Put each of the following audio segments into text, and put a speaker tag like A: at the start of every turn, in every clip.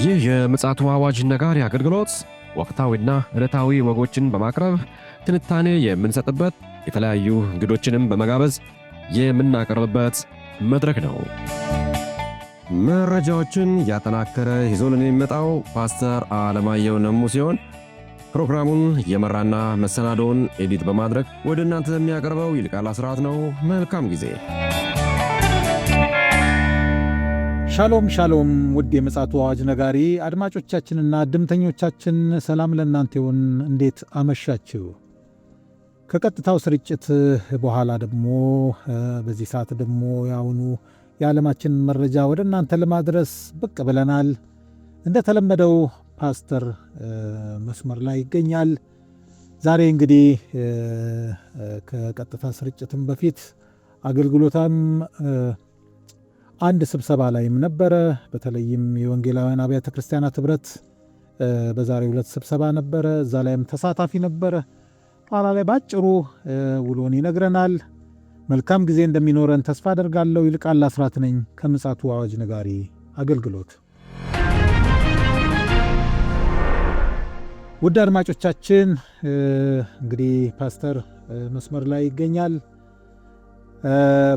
A: ይህ የምፅዓቱ አዋጅ ነጋሪ አገልግሎት ወቅታዊና ዕለታዊ ወጎችን በማቅረብ ትንታኔ የምንሰጥበት የተለያዩ እንግዶችንም በመጋበዝ የምናቀርብበት መድረክ ነው። መረጃዎችን ያጠናከረ ይዞልን የሚመጣው ፓስተር አለማየሁ ነሙ ሲሆን ፕሮግራሙን የመራና መሰናዶውን ኤዲት በማድረግ ወደ እናንተ የሚያቀርበው ይልቃል አስራት ነው። መልካም ጊዜ።
B: ሻሎም ሻሎም፣ ውድ የምፅዓቱ አዋጅ ነጋሪ አድማጮቻችንና እድምተኞቻችን ሰላም ለእናንተ ይሁን። እንዴት አመሻችሁ? ከቀጥታው ስርጭት በኋላ ደግሞ በዚህ ሰዓት ደግሞ ያሁኑ የዓለማችን መረጃ ወደ እናንተ ለማድረስ ብቅ ብለናል። እንደተለመደው ፓስተር መስመር ላይ ይገኛል። ዛሬ እንግዲህ ከቀጥታ ስርጭትም በፊት አገልግሎታም አንድ ስብሰባ ላይም ነበረ። በተለይም የወንጌላውያን አብያተ ክርስቲያናት ኅብረት በዛሬው ዕለት ስብሰባ ነበረ። እዛ ላይም ተሳታፊ ነበረ። ኋላ ላይ ባጭሩ ውሎን ይነግረናል። መልካም ጊዜ እንደሚኖረን ተስፋ አደርጋለሁ። ይልቃል አስራት ነኝ ከምፅዓቱ አዋጅ ነጋሪ አገልግሎት። ውድ አድማጮቻችን እንግዲህ ፓስተር መስመር ላይ ይገኛል።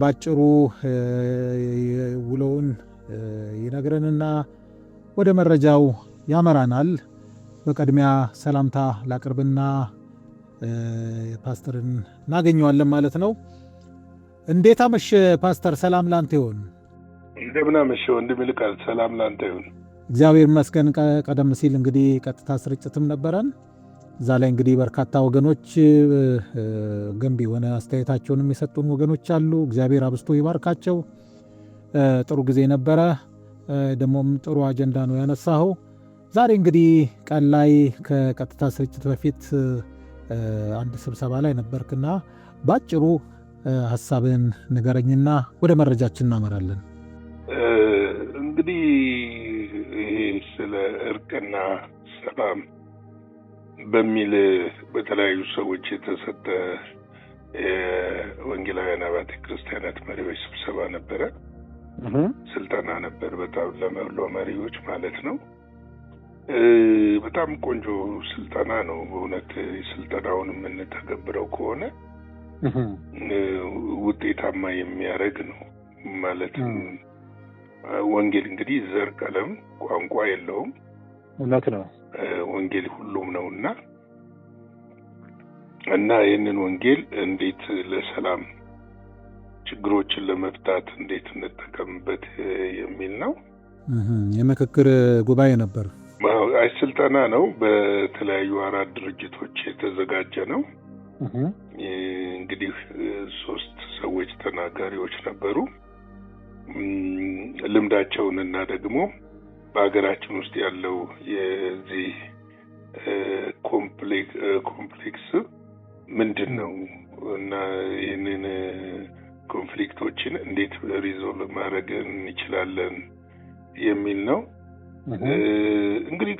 B: ባጭሩ ውሎውን ይነግረንና ወደ መረጃው ያመራናል። በቀድሚያ ሰላምታ ላቅርብና ፓስተርን እናገኘዋለን ማለት ነው። እንዴት አመሸ ፓስተር? ሰላም ላንተ ይሁን።
C: እንደምን አመሸ ወንድም ይልቃል? ሰላም ላንተ ይሁን።
B: እግዚአብሔር ይመስገን። ቀደም ሲል እንግዲህ ቀጥታ ስርጭትም ነበረን። እዛ ላይ እንግዲህ በርካታ ወገኖች ገንቢ የሆነ አስተያየታቸውንም የሰጡን ወገኖች አሉ። እግዚአብሔር አብስቶ ይባርካቸው። ጥሩ ጊዜ ነበረ። ደግሞም ጥሩ አጀንዳ ነው ያነሳኸው። ዛሬ እንግዲህ ቀን ላይ ከቀጥታ ስርጭት በፊት አንድ ስብሰባ ላይ ነበርክና ባጭሩ ሀሳብን ንገረኝና ወደ መረጃችን እናመራለን።
C: እንግዲህ ይሄ ስለ እርቅና ሰላም በሚል በተለያዩ ሰዎች የተሰጠ የወንጌላውያን አብያተ ክርስቲያናት መሪዎች ስብሰባ ነበረ። ስልጠና ነበር። በጣም ለመሪዎች ማለት ነው። በጣም ቆንጆ ስልጠና ነው በእውነት። ስልጠናውን የምንተገብረው ከሆነ ውጤታማ የሚያደርግ ነው ማለት። ወንጌል እንግዲህ ዘር፣ ቀለም፣ ቋንቋ የለውም።
B: እውነት ነው።
C: ወንጌል ሁሉም ነውና እና ይህንን ወንጌል እንዴት ለሰላም ችግሮችን ለመፍታት እንዴት እንጠቀምበት የሚል ነው።
B: የምክክር ጉባኤ ነበር።
C: አይ ስልጠና ነው። በተለያዩ 4 ድርጅቶች የተዘጋጀ ነው። እንግዲህ 3 ሰዎች ተናጋሪዎች ነበሩ። ልምዳቸውን እና ደግሞ በሀገራችን ውስጥ ያለው የዚህ ኮምፕሌክስ ምንድን ነው እና ይህንን ኮንፍሊክቶችን እንዴት ሪዞልቭ ማድረግ እንችላለን የሚል ነው። እንግዲህ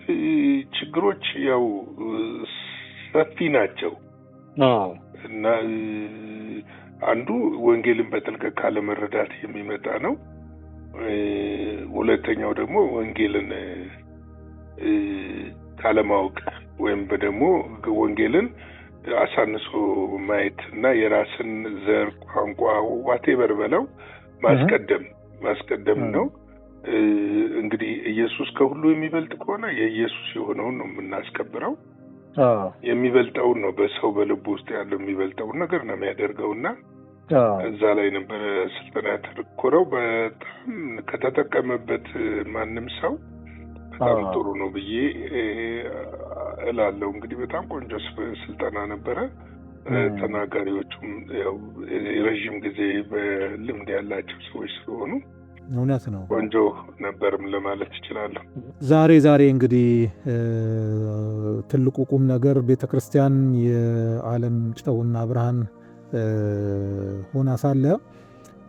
C: ችግሮች ያው ሰፊ ናቸው እና አንዱ ወንጌልን በጥልቀት ካለመረዳት የሚመጣ ነው። ሁለተኛው ደግሞ ወንጌልን ካለማወቅ ወይም ደግሞ ወንጌልን አሳንሶ ማየት እና የራስን ዘር፣ ቋንቋ፣ ዋቴቨር በለው ማስቀደም ነው። እንግዲህ ኢየሱስ ከሁሉ የሚበልጥ ከሆነ የኢየሱስ የሆነውን ነው የምናስከብረው። የሚበልጠውን ነው በሰው በልቡ ውስጥ ያለው የሚበልጠውን ነገር ነው የሚያደርገውና እዛ ላይ ነበረ ስልጠና ያተኮረው። በጣም ከተጠቀመበት ማንም ሰው በጣም ጥሩ ነው ብዬ እላለሁ። እንግዲህ በጣም ቆንጆ ስልጠና ነበረ። ተናጋሪዎቹም ያው የረዥም ጊዜ በልምድ ያላቸው ሰዎች ስለሆኑ
B: እውነት ነው
C: ቆንጆ ነበርም ለማለት እችላለሁ።
B: ዛሬ እንግዲህ ትልቁ ቁም ነገር ቤተክርስቲያን የዓለም ጨውና ብርሃን ሆና ሳለ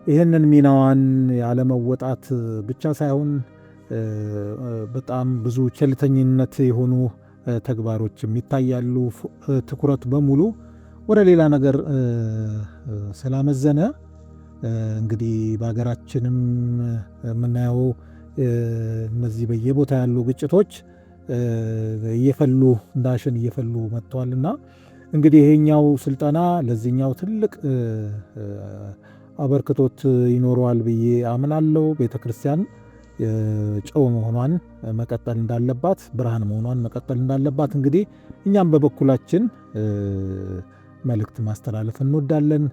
B: ይህንን ሚናዋን ያለመወጣት ብቻ ሳይሆን በጣም ብዙ ቸልተኝነት የሆኑ ተግባሮችም ይታያሉ። ትኩረት በሙሉ ወደ ሌላ ነገር ስላመዘነ እንግዲህ በሀገራችንም የምናየው እነዚህ በየቦታ ያሉ ግጭቶች እየፈሉ እንዳሸን እየፈሉ መጥተዋልና እንግዲህ ይሄኛው ስልጠና ለዚህኛው ትልቅ አበርክቶት ይኖረዋል ብዬ አምናለሁ። ቤተክርስቲያን ጨው መሆኗን መቀጠል እንዳለባት፣ ብርሃን መሆኗን መቀጠል እንዳለባት እንግዲህ እኛም በበኩላችን መልእክት ማስተላለፍ እንወዳለን።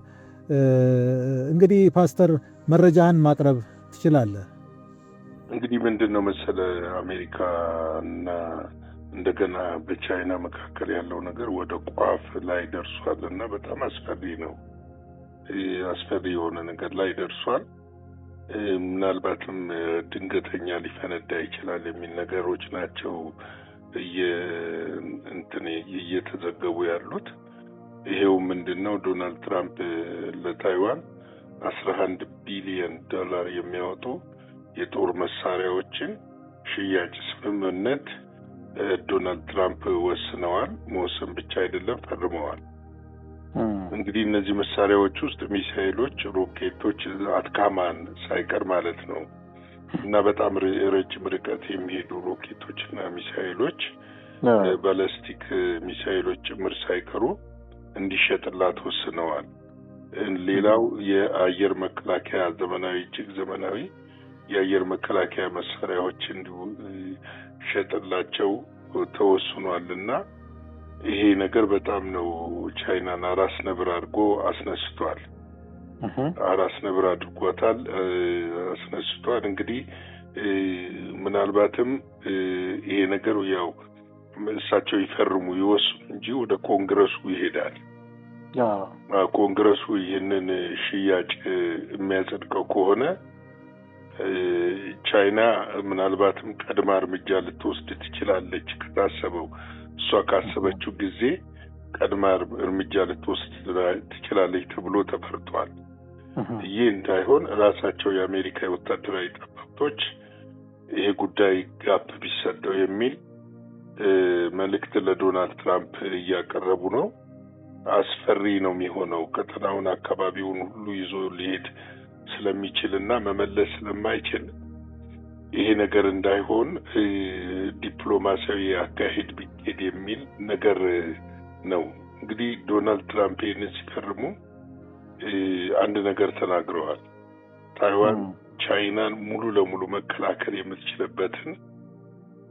B: እንግዲህ ፓስተር መረጃህን ማቅረብ ትችላለህ።
C: እንግዲህ ምንድን ነው መሰለ አሜሪካና እንደገና በቻይና መካከል ያለው ነገር ወደ ቋፍ ላይ ደርሷል እና በጣም አስፈሪ ነው። አስፈሪ የሆነ ነገር ላይ ደርሷል። ምናልባትም ድንገተኛ ሊፈነዳ ይችላል የሚል ነገሮች ናቸው እየተዘገቡ ያሉት። ይሄው ምንድነው ዶናልድ ትራምፕ ለታይዋን $11 ቢሊዮን የሚያወጡ የጦር መሳሪያዎችን ሽያጭ ስምምነት ዶናልድ ትራምፕ ወስነዋል። መወሰን ብቻ አይደለም ፈርመዋል። እንግዲህ እነዚህ መሳሪያዎች ውስጥ ሚሳኤሎች፣ ሮኬቶች፣ አትካማን ሳይቀር ማለት ነው እና በጣም ረጅም ርቀት የሚሄዱ ሮኬቶችና ሚሳኤሎች፣ ባላስቲክ ሚሳኤሎች ጭምር ሳይቀሩ እንዲሸጥላት ወስነዋል። ሌላው የአየር መከላከያ እጅግ ዘመናዊ የአየር መከላከያ መሳሪያዎች እንዲሸጥላቸው ተወስኗልና ይሄ ነገር በጣም ነው ቻይናን አራስ ነብር አድርጎ አስነስቷል። አራስ ነብር አድርጓታል፣ አስነስቷል። እንግዲህ ምናልባትም ይሄ ነገር ያው እሳቸው ይፈርሙ ይወስኑ እንጂ ወደ ኮንግረሱ ይሄዳል። ኮንግረሱ ይህንን ሽያጭ የሚያጸድቀው ከሆነ ቻይና ምናልባትም ቀድማ እርምጃ ልትወስድ ትችላለች። ከታሰበው እሷ ካሰበችው ጊዜ ቀድማ እርምጃ ልትወስድ ትችላለች ተብሎ ተፈርቷል። ይህ እንዳይሆን ራሳቸው የአሜሪካ ወታደራዊ ጠበብቶች ይሄ ጉዳይ ጋፕ ቢሰጠው የሚል መልእክት ለዶናልድ ትራምፕ እያቀረቡ ነው። አስፈሪ ነው የሚሆነው። ቀጠናውን አካባቢውን ሁሉ ይዞ ሊሄድ ስለሚችልና መመለስ ስለማይችል ይሄ ነገር እንዳይሆን ዲፕሎማሲያዊ አካሄድ ቢሄድ የሚል ነገር ነው። እንግዲህ ዶናልድ ትራምፕ ይህንን ሲፈርሙ አንድ ነገር ተናግረዋል። ታይዋን ቻይናን ሙሉ ለሙሉ መከላከል የምትችልበትን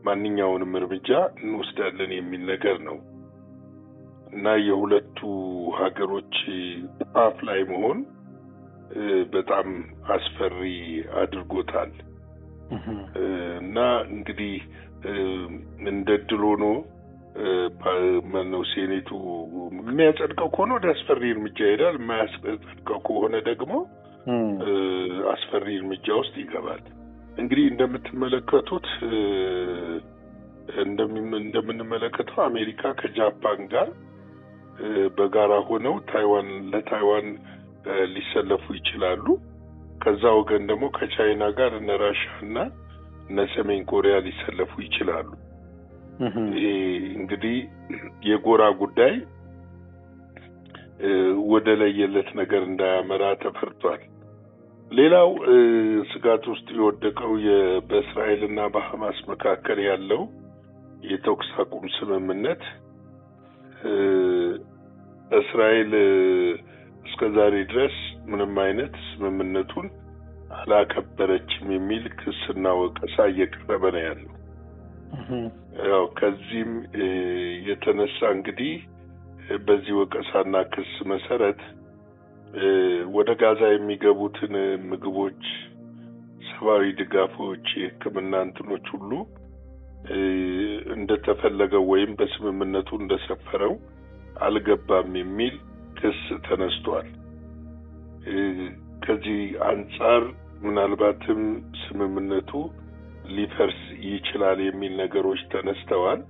C: ማንኛውንም እርምጃ እንወስዳለን የሚል ነገር ነው እና የሁለቱ ሀገሮች ጣፍ ላይ መሆን በጣም አስፈሪ አድርጎታል። እና እንግዲህ እንደ ድል ሆኖ ሴኔቱ የሚያጸድቀው ከሆነ ወደ አስፈሪ እርምጃ ይሄዳል። የማያጸድቀው ከሆነ ደግሞ አስፈሪ እርምጃ ውስጥ ይገባል። እንግዲህ እንደምንመለከተው አሜሪካ ከጃፓን ጋር በጋራ ሆነው ለታይዋን ሊሰለፉ ይችላሉ። ከዛ ወገን ደግሞ ከቻይና ጋር እነ ራሽያ እና እነ ሰሜን ኮሪያ ሊሰለፉ ይችላሉ። ይሄ እንግዲህ የጎራ ጉዳይ ወደ ለየለት ነገር እንዳያመራ ተፈርቷል። ሌላው ስጋት ውስጥ የወደቀው በእስራኤልና በሐማስ መካከል ያለው የተኩስ አቁም ስምምነት እስራኤል እስከዛሬ ድረስ ምንም አይነት ስምምነቱን አላከበረችም የሚል ክስና ወቀሳ እየቀረበ ነው ያለው። ያው ከዚህም የተነሳ እንግዲህ በዚህ ወቀሳና ክስ መሰረት ወደ ጋዛ የሚገቡትን ምግቦች፣ ሰብአዊ ድጋፎች፣ የሕክምና እንትኖች ሁሉ እንደተፈለገው ወይም በስምምነቱ እንደሰፈረው አልገባም የሚል ክስ ተነስቷል። ከዚህ አንጻር ምናልባትም ስምምነቱ ሊፈርስ ይችላል የሚል ነገሮች ተነስተዋል።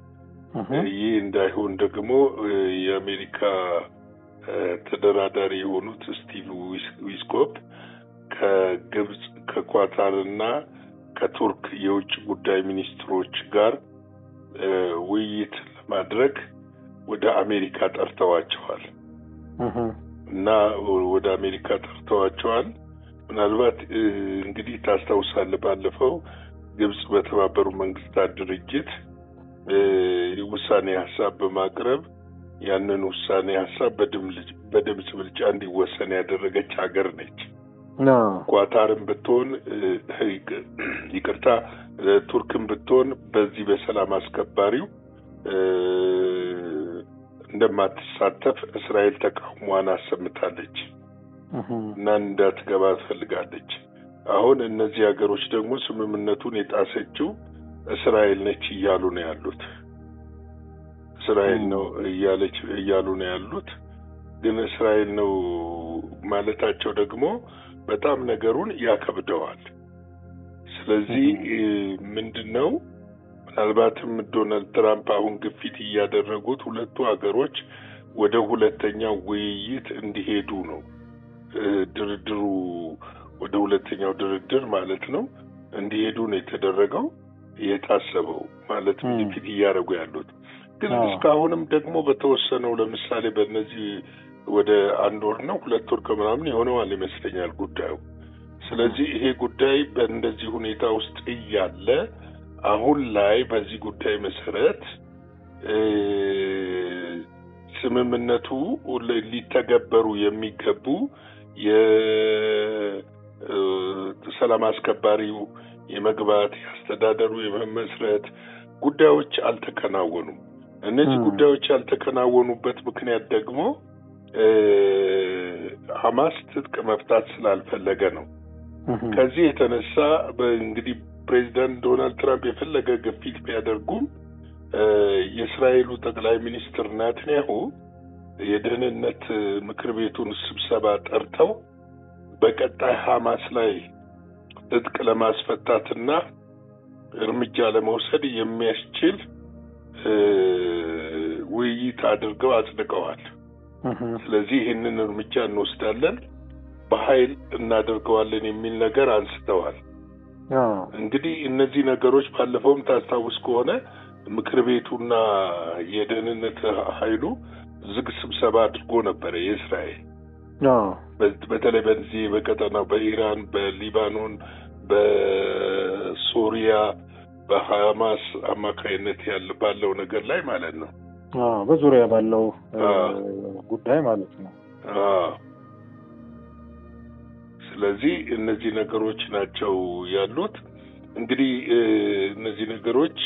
C: ይህ እንዳይሆን ደግሞ የአሜሪካ ተደራዳሪ የሆኑት ስቲቭ ዊትኮፍ ከግብጽ፣ ከኳታርና ከቱርክ የውጭ ጉዳይ ሚኒስትሮች ጋር ውይይት ለማድረግ ወደ አሜሪካ ጠርተዋቸዋል እና ወደ አሜሪካ ጠርተዋቸዋል። ምናልባት እንግዲህ ታስታውሳለህ ባለፈው ግብጽ በተባበሩ መንግስታት ድርጅት ውሳኔ ሀሳብ በማቅረብ ያንን ውሳኔ ሀሳብ በድምጽ ብልጫ እንዲወሰን ያደረገች ሀገር ነች። ኳታርም ብትሆን ቱርክም ብትሆን በዚህ በሰላም አስከባሪው እንደማትሳተፍ እስራኤል ተቃውሟን አሰምታለች እና እንዳትገባ ትፈልጋለች። አሁን እነዚህ ሀገሮች ደግሞ ስምምነቱን የጣሰችው እስራኤል ነች እያሉ ነው ያሉት። እስራኤል ነው እያሉ ነው ያሉት። ግን እስራኤል ነው ማለታቸው ደግሞ በጣም ነገሩን ያከብደዋል። ስለዚህ ምንድነው ምናልባትም ዶናልድ ትራምፕ አሁን ግፊት እያደረጉት ሁለቱ ሀገሮች ወደ ሁለተኛው ውይይት እንዲሄዱ ነው። ድርድሩ ወደ ሁለተኛው ድርድር ማለት ነው እንዲሄዱ ነው የተደረገው የታሰበው ማለት ግፊት እያደረጉ ያሉት። ግን እስካሁንም ደግሞ በተወሰነው ለምሳሌ በእነዚህ ወደ 1 ወር ነው 2 ወር ከምናምን የሆነዋል ይመስለኛል ጉዳዩ። ስለዚህ ይሄ ጉዳይ በእንደዚህ ሁኔታ ውስጥ እያለ አሁን ላይ በዚህ ጉዳይ መሰረት ስምምነቱ ሊተገበሩ የሚገቡ የሰላም አስከባሪው የመግባት ያስተዳደሩ የመመስረት ጉዳዮች አልተከናወኑም። እነዚህ ጉዳዮች ያልተከናወኑበት ምክንያት ደግሞ ሐማስ ትጥቅ መፍታት ስላልፈለገ ነው። ከዚህ የተነሳ እንግዲህ ፕሬዚዳንት ዶናልድ ትራምፕ የፈለገ ግፊት ቢያደርጉም የእስራኤሉ ጠቅላይ ሚኒስትር ናታንያሁ የደህንነት ምክር ቤቱን ስብሰባ ጠርተው በቀጣይ ሐማስ ላይ ትጥቅ ለማስፈታትና እርምጃ ለመውሰድ የሚያስችል ውይይት አድርገው አጽድቀዋል። ስለዚህ ይህንን እርምጃ እንወስዳለን፣ በኃይል እናደርገዋለን የሚል ነገር አንስተዋል። እንግዲህ እነዚህ ነገሮች ባለፈውም ታስታውስ ከሆነ ምክር ቤቱና የደህንነት ኃይሉ ዝግ ስብሰባ አድርጎ ነበረ የእስራኤል በተለይ በዚህ በቀጠናው በኢራን፣ በሊባኖን፣ በሶሪያ በሐማስ አማካይነት ባለው ነገር ላይ ማለት ነው።
B: በዙሪያ ባለው ጉዳይ ማለት ነው።
C: ስለዚህ እነዚህ ነገሮች ናቸው ያሉት። እንግዲህ እነዚህ ነገሮች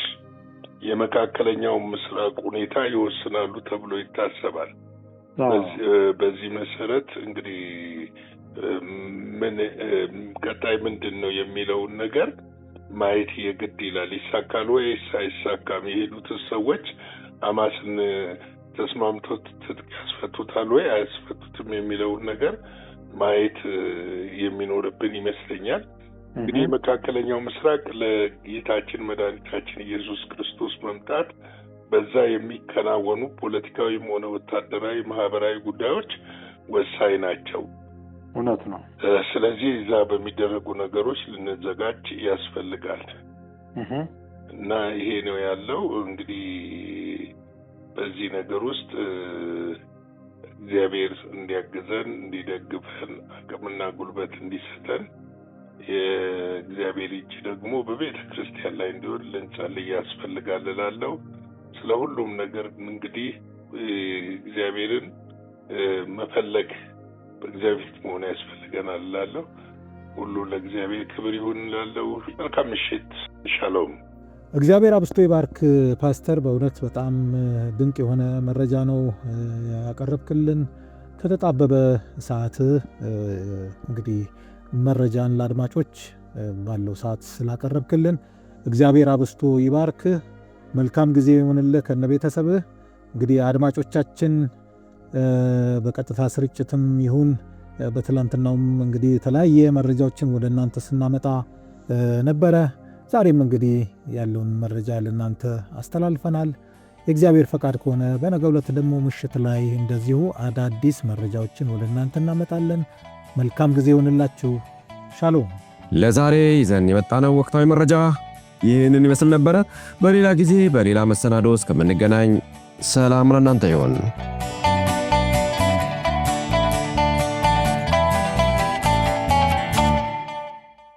C: የመካከለኛው ምስራቅ ሁኔታ ይወስናሉ ተብሎ ይታሰባል። በዚህ መሰረት እንግዲህ ቀጣይ ምንድን ነው የሚለውን ነገር ማየት የግድ ይላል። ይሳካል ወይስ አይሳካም? የሄዱት ሰዎች ሐማስን ተስማምተው ትጥቅ ያስፈቱታል ወይ አያስፈቱትም የሚለውን ነገር ማየት የሚኖርብን ይመስለኛል። እንግዲህ መካከለኛው ምስራቅ ለጌታችን መድኃኒታችን ኢየሱስ ክርስቶስ መምጣት በዛ የሚከናወኑ ፖለቲካዊም ሆነ ወታደራዊ፣ ማህበራዊ ጉዳዮች ወሳኝ ናቸው።
B: እውነት ነው።
C: ስለዚህ እዛ በሚደረጉ ነገሮች ልንዘጋጅ ያስፈልጋል እና ይሄ ነው ያለው። እንግዲህ በዚህ ነገር ውስጥ እግዚአብሔር እንዲያግዘን፣ እንዲደግፈን፣ አቅምና ጉልበት እንዲሰጠን የእግዚአብሔር እጅ ደግሞ በቤተ ክርስቲያን ላይ እንዲሆን ልንጸልይ ያስፈልጋል እላለሁ። ስለ ሁሉም ነገር እንግዲህ እግዚአብሔርን መፈለግ በእግዚአብሔር መሆን ያስፈልገናል እላለሁ። ሁሉ ለእግዚአብሔር ክብር ይሁን እላለሁ። መልካም ምሽት። ሻሎም።
B: እግዚአብሔር አብስቶ ይባርክ ፓስተር። በእውነት በጣም ድንቅ የሆነ መረጃ ነው ያቀረብክልን። ከተጣበበ ሰዓት እንግዲህ መረጃን ለአድማጮች ባለው ሰዓት ስላቀረብክልን እግዚአብሔር አብስቶ ይባርክ። መልካም ጊዜ ይሁንልህ ከነቤተሰብህ። እንግዲህ አድማጮቻችን በቀጥታ ስርጭትም ይሁን በትላንትናውም እንግዲህ የተለያየ መረጃዎችን ወደ እናንተ ስናመጣ ነበረ። ዛሬም እንግዲህ ያለውን መረጃ ለእናንተ አስተላልፈናል። የእግዚአብሔር ፈቃድ ከሆነ በነገው ዕለት ደግሞ ምሽት ላይ እንደዚሁ አዳዲስ መረጃዎችን ወደ እናንተ እናመጣለን። መልካም ጊዜ ይሁንላችሁ። ሻሎም።
A: ለዛሬ ይዘን የመጣነው ወቅታዊ መረጃ ይህንን ይመስል ነበረ። በሌላ ጊዜ በሌላ መሰናዶ እስከምንገናኝ ሰላም ለእናንተ ይሁን።